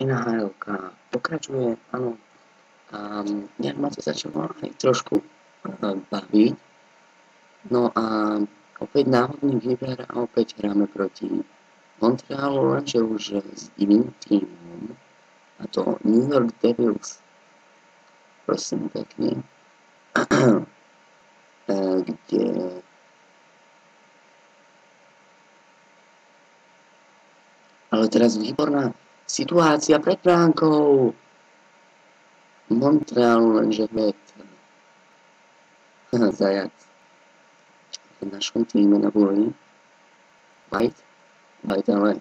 NHL-ka pokračuje, áno. A nejak ma to začalo aj trošku baviť. No a opäť náhodný výber a opäť hráme proti Montrealu, lenže už s iným tímom. A to New York Devils. Prosím pekne. Kde ale teraz výborná situácia pred bránkou. Montreal, lenže hneď zajac v našom týme na boli. White, ale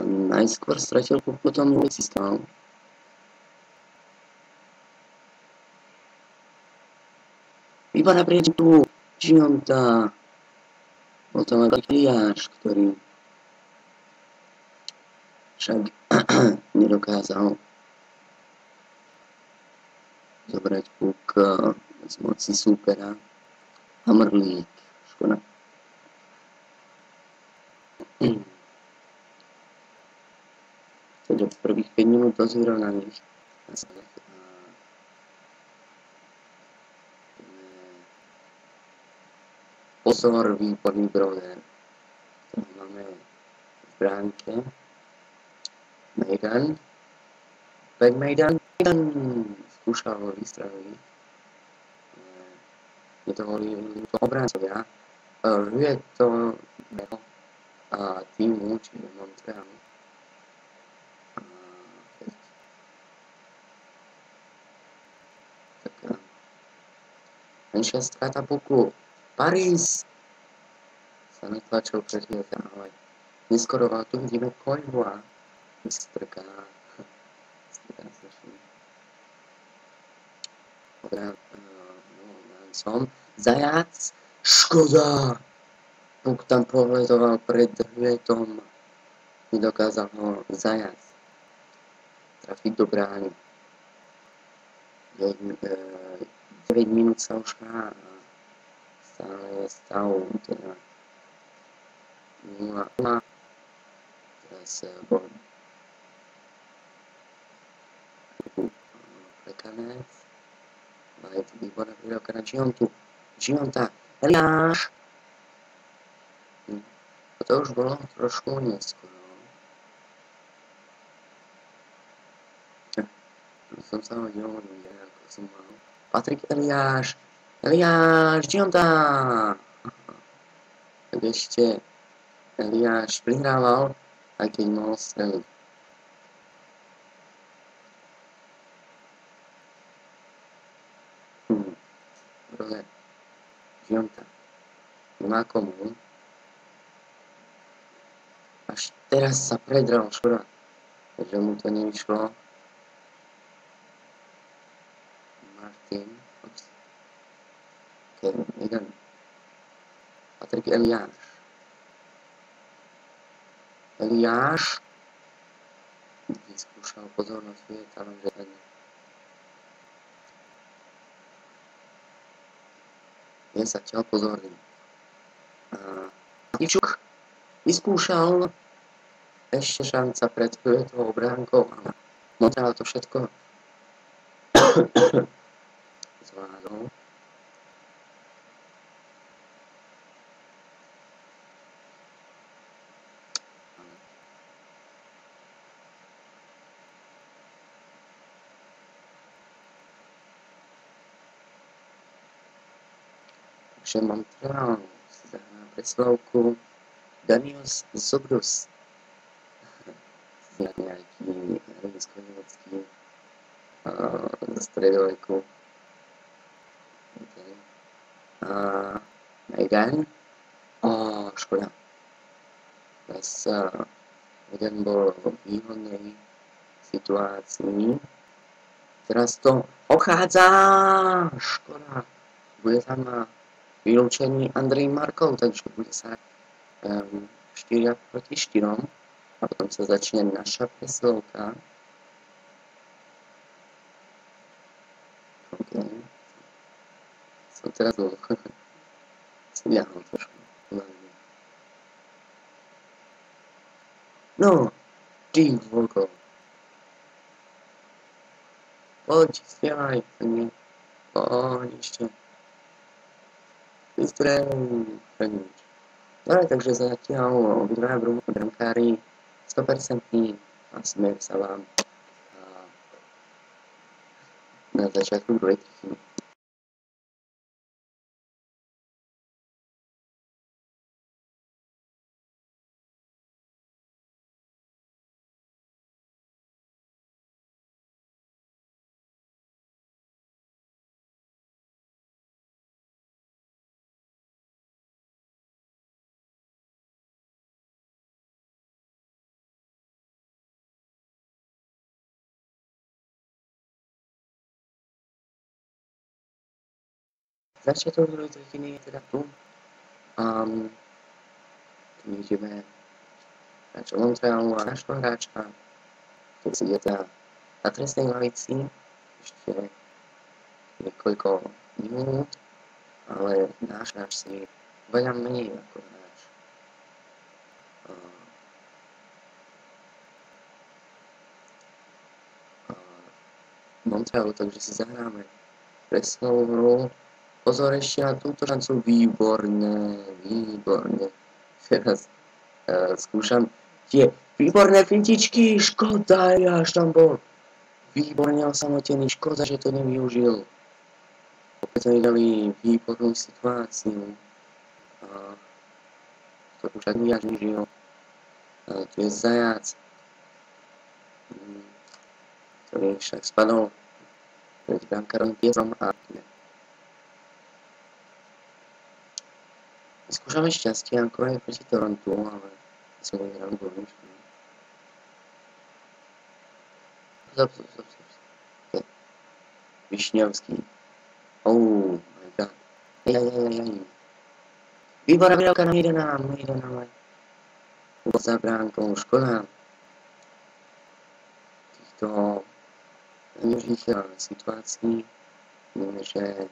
najskôr stratil puck, potom si stal. Výborná priečku Gionta. Potom aj Eliáš, ktorý však nedokázal zobrať puk z moci súpera. Hamrlík, škoda. Teda v prvých 5 minút to zvyrovnaných. Pozor, výborný broder. Máme v bránke Mejdan. Back Mejdan. Skúšal vystraviť. Je to obráncovia. Je to týmu, čiže Montreal. Taká menšia strata puku. Paris sa natlačil pred chvíľka, ale neskoroval. Tu vidíme Koivua. Strká strašne. Som zajac. Škoda! Puk tam pohľadoval pred hvietom. Nedokázal ho zajac trafiť do brány. 9 minút sa už hrá. Stále je stav teda 0-0. Teraz bol Plekanec. White, výborná prídavka na Gionta. Eliáš. To už bolo trošku neskoro. Som sa hodil, ako som mal. Patrik Eliáš. Gionta. Tak ešte Eliáš prihrával, aj keď mohol streliť. Dobre. Gionta. Nemá komu. Až teraz sa predral, škoda. Takže mu to nevyšlo. Martin. Jeden. Patrik Eliáš. Vyskúšal pozornosť vieta, lenže ten je zatiaľ pozorný. Ivčuk vyskúšal ešte šanca pred tou bránkou, ale Montreal to všetko zvládol. Takže Montreal si zahrá preslovku Danius Zobrus. Nejaký rusko-nemecký zo stredoveku. Mejdan. Škoda. Teraz jeden bol v výhodnej situácii. Teraz to ochádza. Škoda. Bude tam vylúčený Andrej Markov, takže bude sa 4 proti 4. A potom sa začne naša preslovka. OK. Som teraz bol smiahol trošku. No, Jim Volkov. poď, strieľaj, nie, poď ešte. Vystrel, nič. Dobre, takže zatiaľ obidvaja brankári 100% a smer sa vám na začiatku druhej tretiny. Začiatok druhej tretiny je teda tu. Tu vidíme hráča Montrealu a nášho hráča, ktorý si teda na trestnej lavici ešte niekoľko minút, ale náš hráč si veľa menej ako hráč Montrealu, takže si zahráme presnou hru. Pozor ešte na túto šancu, výborné. Teraz skúšam tie výborné fintičky, škoda, až tam bol výborne osamotený, škoda, že to nevyužil. Opäť sme dali výbornú situáciu, ktorú však nejak nežil. Tu je Zajac, ktorý však spadol pred brankárom Piezom a skúšame šťastie, ako aj proti Torontu, ale som vyhral dvojničku. Zop. Višňovský. Oh my god. Výborná výdavka, no ide nám, ale za bránkou, škoda. Týchto nežných situácií vidíme, že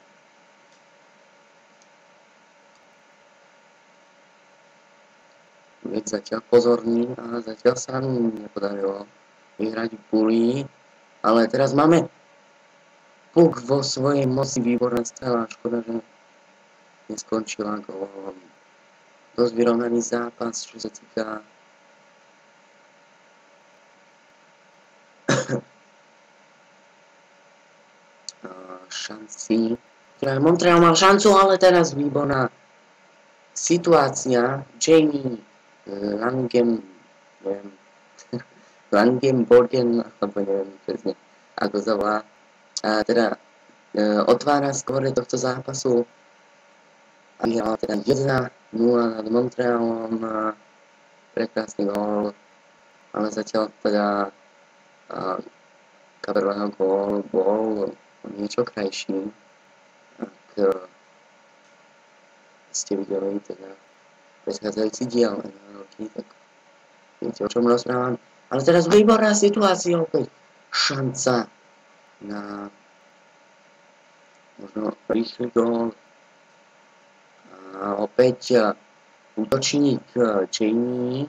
byť zatiaľ pozorný a zatiaľ sa nám nepodarilo vyhrať bully, ale teraz máme puk vo svojej moci, výborná strela, škoda, že neskončila gólom. Dosť vyrovnaný zápas, čo sa týka šancí. Montreal mal šancu, ale teraz výborná situácia. Jamie Langenborgen, alebo neviem presne, ako sa volá. A teda otvára skóre tohto zápasu a vyhral teda 1-0 nad Montrealom. Prekrásny gól, ale zatiaľ teda Kaberleho gól bol niečo krajší, ak ste videli teda predchádzajúci diel roky, tak viete, o čom rozprávam. Ale teraz výborná situácia opäť. Šanca na možno rýchly gól. A opäť útočník Jamie.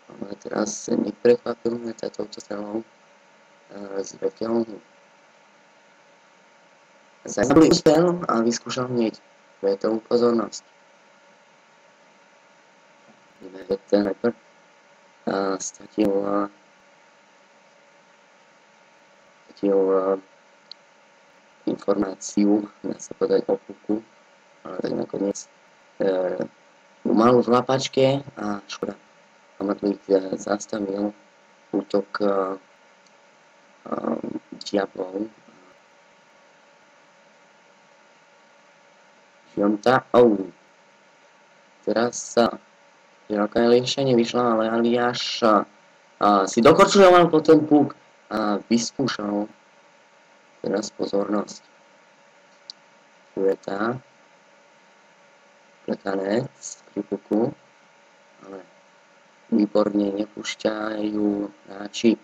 Ale teraz neprekvapujeme touto strelou z veľkého. Zabudli úspel a vyskúšal hneď vetovú pozornosť. Vetter stratil informáciu, dá sa povedať, o puku, ale tak nakoniec mal v lapačke a škoda. Amatlík zastavil útok Diablov. Teraz sa Žiroka Eliáša nevyšla, ale Eliáš si dokorčuloval po ten puk a vyskúšal teraz pozornosť. Tu je tá plekanec pri puku, ale výborne nepúšťajú hráči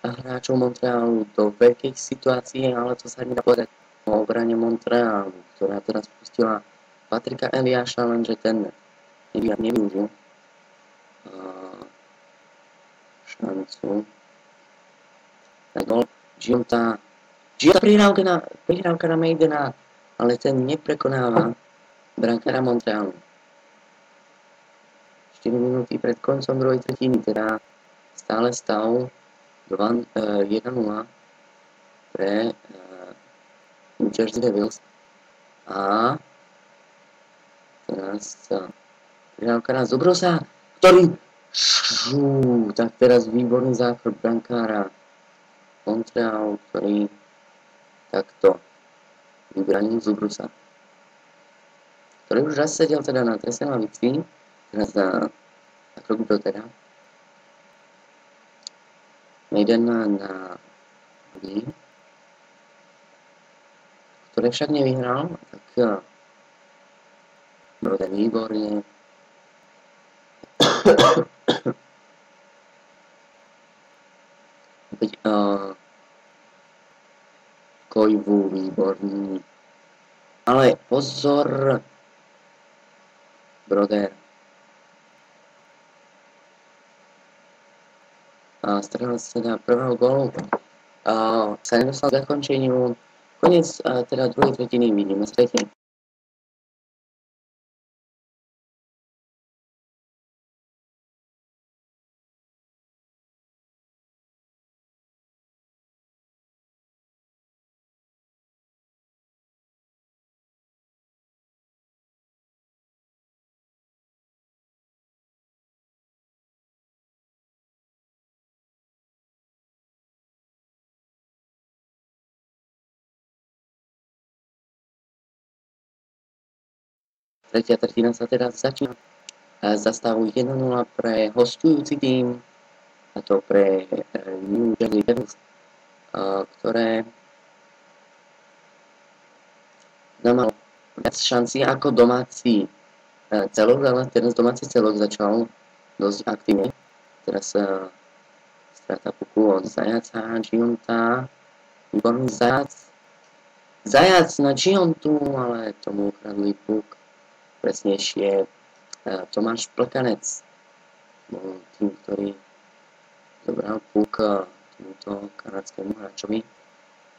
hráčov Montrealu do veľkej situácie, ale to sa nedá povedať o obrane Montrealu, ktorá teraz pustila Patrika Eliáša, lenže ten nevyužil šancu na gol. Života prihrávka na Maidena, ale ten neprekonáva brankára Montrealu. 4 minúty pred koncom druhej tretiny, teda stále stav 1-0 pre New Jersey Devils. A teraz prihrávka na Zubrosa, ktorý tak teraz výborný zákrok brankára Montreal, ktorý takto vybranil Zubrosa, ktorý už raz sedel teda na trestnej lavici, teraz na krok do teda Maiden na ľudí, ktoré však nevyhral, tak Brodeur výborne. Opäť Koivu výborný. Ale pozor, Brodeur. Strelec teda prvého gólu sa nedostal k zakončeniu. Koniec teda druhej tretiny vidíme späť. Tretia tretina sa teda začína za stavu 1-0 pre hostujúci tým, a to pre New Jersey Devils, ktoré malo viac šancí ako domáci celok, ale teraz domáci celok začal dosť aktívne. Teraz strata puku od Zajaca, Gionta, výborný Zajac na Giontu, ale tomu ukradli puk. Presnejšie Tomáš Plekanec bol tým, ktorý zobral puk tomuto kanadskému hráčovi.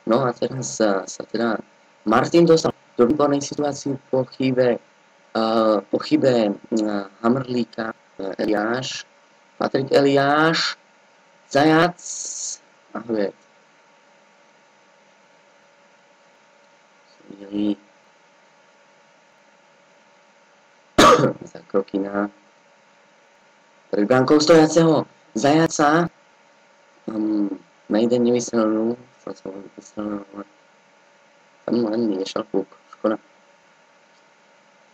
No a teraz sa teda Martin dostal do výbornej situácii po chybe Hamrlíka. Eliáš, Patrik Eliáš, Zajac a Hviet. Videli zákroky na pred bránkou stojaceho Zajaca. Maiden nevystrelil, ale tam len miešal puk. Škoda.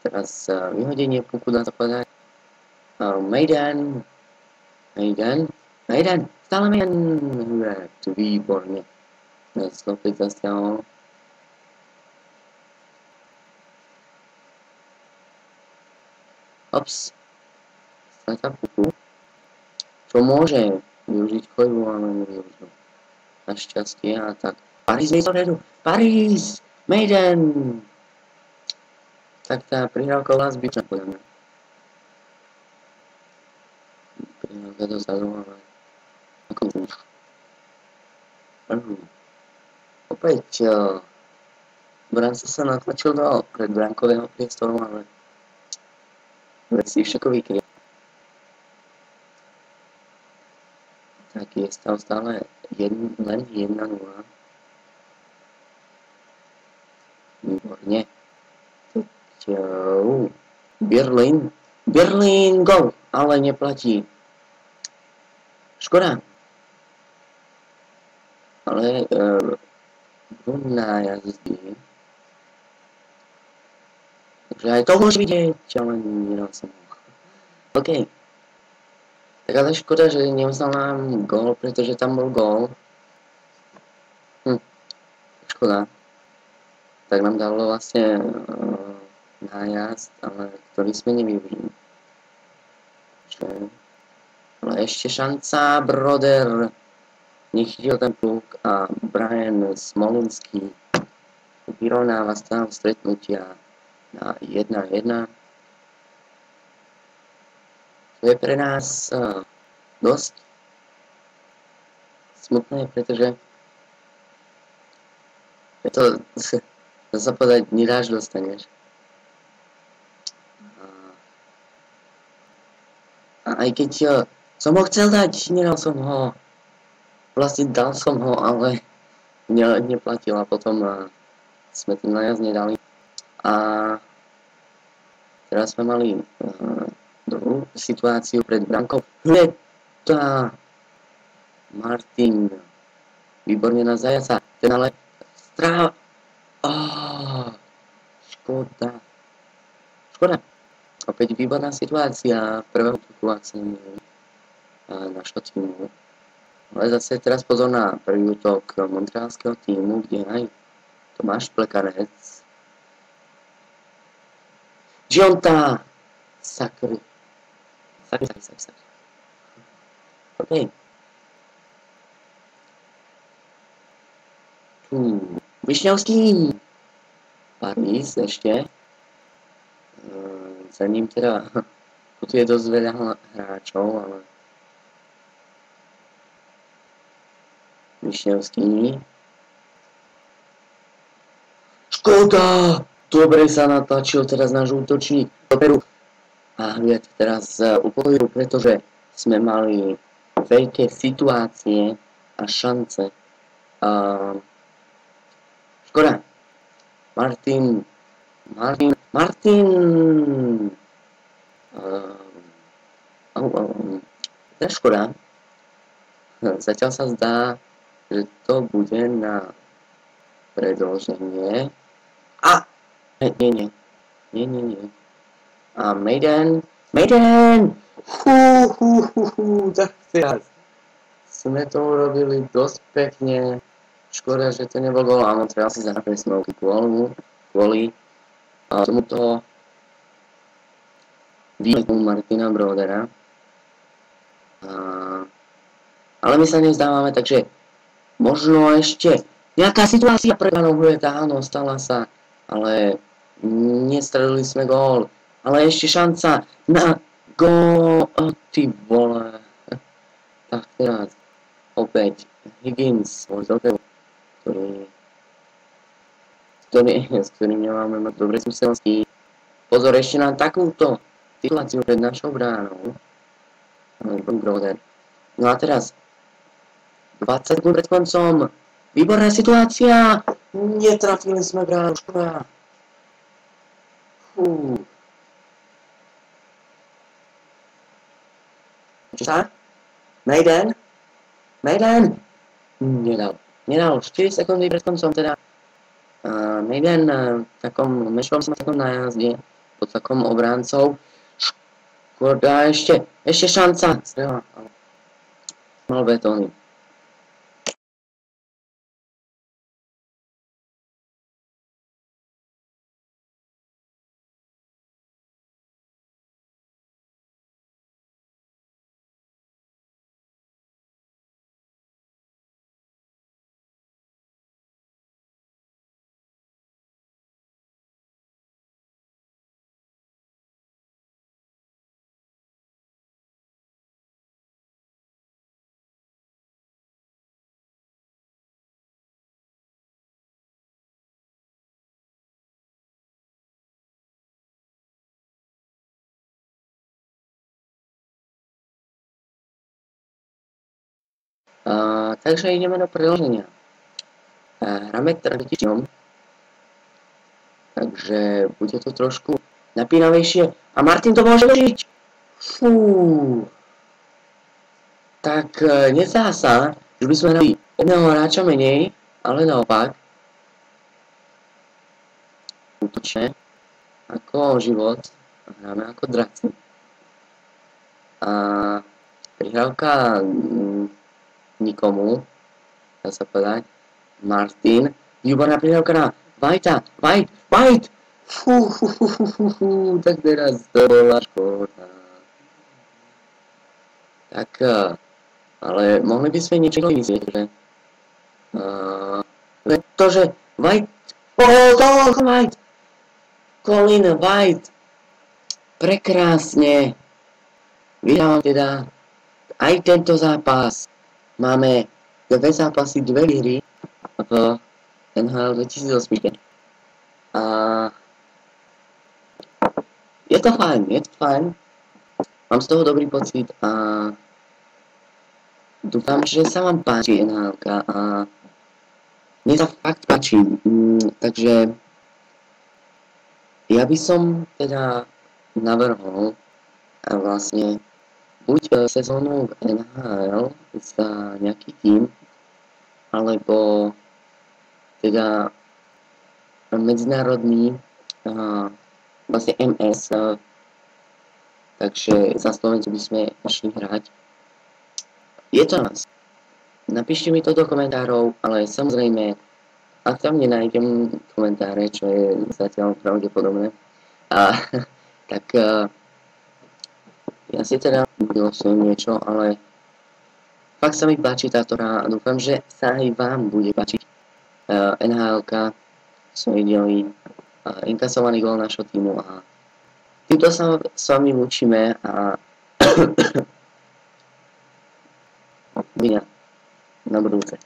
Teraz vyhodenie puku dá sa povedať. Maiden, stále Maiden. Výborne. Dnes opäť zasiahol. Ops. Strata puku. Čo môže využiť Koivu, ale nevyužil. Našťastie a tak. Paris vyzoredu. Paris! Maiden! Tak tá prihrávka bola zbytná podľa mňa. Prihrávka dozadu, ale ako už. Opäť bránca sa natlačil do predbránkového priestoru, ale veci však vykryl. Tak je stav stále len 1-0. Výborne. Berlín, gol, ale neplatí. Škoda. Ale nájazdy. Takže aj to môže vidieť, ale nedal som ho. OK. Tak ale škoda, že neostal nám gól, pretože tam bol gól. Škoda. Tak nám dalo vlastne nájazd, ale ktorý sme nevyužili. Ale ešte šanca, Brodeur nechytil ten puk a Brian Smolinský vyrovnáva stav stretnutia na 1-1. To je pre nás dosť smutné, pretože je to, dá sa povedať, nedáš, dostaneš. A aj keď som ho chcel dať, nedal som ho. Vlastne dal som ho, ale neplatil a potom sme ten najazd nedali. A teraz sme mali druhú situáciu pred brankou. Hveta! Martin. Výborne na zajaca. Ten ale škoda. Škoda. Opäť výborná situácia prvého útoku našho týmu. Ale zase teraz pozor na prvý útok montrealského týmu, kde aj Tomáš Plekanec. Gionta! Sakry. OK. Višňovský. Paris ešte. Za ním teda, tu je dosť veľa hráčov, ale Višňovský. Škoda! Dobre sa natlačil teraz náš útočník do Peru. A hľad teraz upojil, pretože sme mali veľké situácie a šance. Škoda. Martin. To je škoda. Zatiaľ sa zdá, že to bude na predĺženie. Nie. A Maiden. Tak teraz. Sme to urobili dosť pekne. Škoda, že to nebol gól. Áno, treba si zahrať snovky kvôli tomuto výletu Martina Brodera. Ale my sa nevzdávame, takže možno ešte nejaká situácia pre Danov Hveta, áno, stala sa, ale nestrelili sme gól. Ale ešte šanca na gól. Ty vole. Tak teraz opäť Higgins, s ktorým nemáme mať dobré skúsenosti. Pozor ešte na takúto situáciu pred našou bránou. Broder. No a teraz 20 sekúnd pred koncom. Výborná situácia. Netrafili sme bránu. Škoda. Čo sa? Maiden? Nedal. 4 sekundy pred koncom teda. Maiden v takom mešovom sa takom nájazde pod takom obráncov. Škoda, ešte šanca. Strela. Mal betóny. Takže ideme do predĺženia. Hráme tradičnom, takže bude to trošku napínavejšie. A Martin to môže dožiť. Tak nezdá sa, že by sme hrali jedného hráča menej, ale naopak. Útočne, ako život, hráme ako draci. A prihrávka nikomu, dá sa povedať. Martin, výborná prihrávka na Whitea. White! Tak teraz to bola škoda. Tak, ale mohli by sme niečo vysieť, že? Pretože White... White! Colin White! Prekrásne! Vyhrávam teda aj tento zápas. Máme dve zápasy, dve výhry v NHL 2008. A je to fajn. Mám z toho dobrý pocit a dúfam, že sa vám páči NHL a mne sa fakt páči. Takže ja by som teda navrhol vlastne buď sezónu v NHL za nejaký tím, alebo teda medzinárodný vlastne MS, takže za Slovensku by sme išli hrať. Je to nás. Napíšte mi to do komentárov, ale samozrejme, ak tam nenájdem komentáre, čo je zatiaľ pravdepodobné, tak ja si teda vylosujem niečo, ale fakt sa mi páči táto hra a dúfam, že sa aj vám bude páčiť. NHL-ka sme videli inkasovaný gól našho týmu a týmto sa s vami učíme a na budúce.